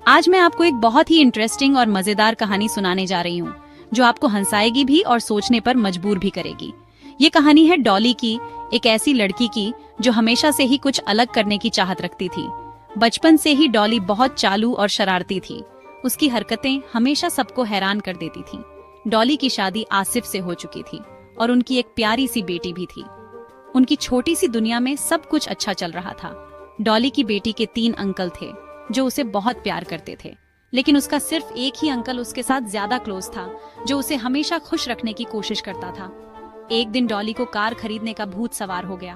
आज मैं आपको एक बहुत ही इंटरेस्टिंग और मजेदार कहानी सुनाने जा रही हूँ जो आपको हंसाएगी भी और सोचने पर मजबूर भी करेगी। ये कहानी है डॉली की, एक ऐसी लड़की की जो हमेशा से ही कुछ अलग करने की चाहत रखती थी। बचपन से ही डॉली बहुत चालू और शरारती थी। उसकी हरकतें हमेशा सबको हैरान कर देती थीं। डॉली की शादी आसिफ से हो चुकी थी और उनकी एक प्यारी सी बेटी भी थी। उनकी छोटी सी दुनिया में सब कुछ अच्छा चल रहा था। डॉली की बेटी के 3 अंकल थे जो उसे बहुत प्यार करते थे, लेकिन उसका सिर्फ एक ही अंकल उसके साथ ज्यादा क्लोज था, जो उसे हमेशा खुश रखने की कोशिश करता था। एक दिन डॉली को कार खरीदने का भूत सवार हो गया।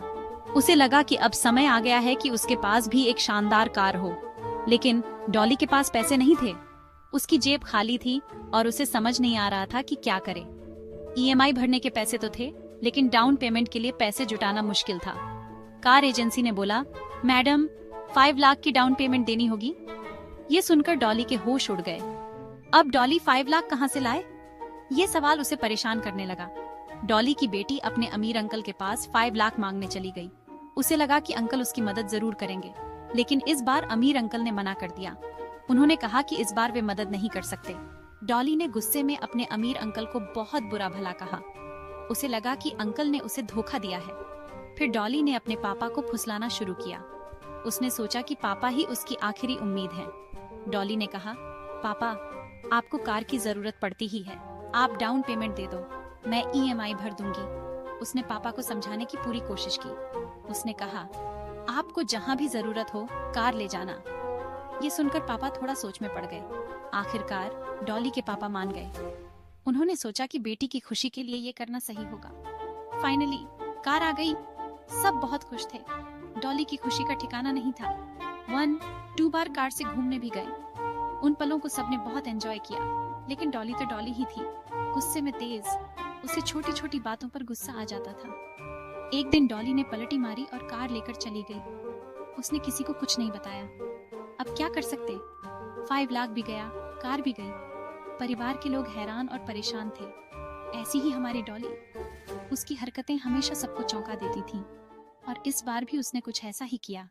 उसे लगा कि अब समय आ गया है कि उसके पास भी एक शानदार कार हो, लेकिन डॉली के पास पैसे नहीं थे। उसकी जेब खाली थी और उसे समझ नहीं आ रहा था कि क्या करे। ईएमआई भरने के पैसे तो थे, लेकिन डाउन पेमेंट के लिए पैसे जुटाना मुश्किल था। कार एजेंसी ने बोला, मैडम 5 लाख की डाउन पेमेंट देनी होगी। ये सुनकर डॉली के होश उड़ गए। अब डॉली 5 लाख कहाँ से लाए? ये सवाल उसे परेशान करने लगा। डॉली की बेटी अपने अमीर अंकल के पास 5 लाख मांगने चली गई। उसे लगा कि अंकल उसकी मदद जरूर करेंगे, लेकिन इस बार अमीर अंकल ने मना कर दिया। उन्होंने कहा कि इस बार वे मदद नहीं कर सकते। डॉली ने गुस्से में अपने अमीर अंकल को बहुत बुरा भला कहा। उसे लगा कि अंकल ने उसे धोखा दिया है। फिर डॉली ने अपने पापा को फुसलाना शुरू किया। उसने सोचा कि पापा ही उसकी आखिरी उम्मीद हैं। डॉली ने कहा, पापा, आपको कार की जरूरत पड़ती ही है, आप डाउन पेमेंट दे दो, मैं ईएमआई भर दूंगी। उसने पापा को समझाने की पूरी कोशिश की। उसने कहा, आपको जहां भी जरूरत हो कार ले जाना। ये सुनकर पापा थोड़ा सोच में पड़ गए। आखिरकार डॉली के पापा मान गए। उन्होंने सोचा कि बेटी की खुशी के लिए ये करना सही होगा। फाइनली कार आ गई। सब बहुत खुश थे। डॉली की खुशी का ठिकाना नहीं था। 1-2 बार कार से घूमने भी गए। उन पलों को सबने बहुत एंजॉय किया, लेकिन डॉली तो डॉली ही थी, गुस्से में तेज। उसे छोटी छोटी बातों पर गुस्सा आ जाता था। एक दिन डॉली ने पलटी मारी और कार लेकर चली गई। उसने किसी को कुछ नहीं बताया। अब क्या कर सकते? 5 लाख भी गया, कार भी गई। परिवार के लोग हैरान और परेशान थे। ऐसी ही हमारी डॉली, उसकी हरकतें हमेशा सबको चौंका देती थीं, और इस बार भी उसने कुछ ऐसा ही किया।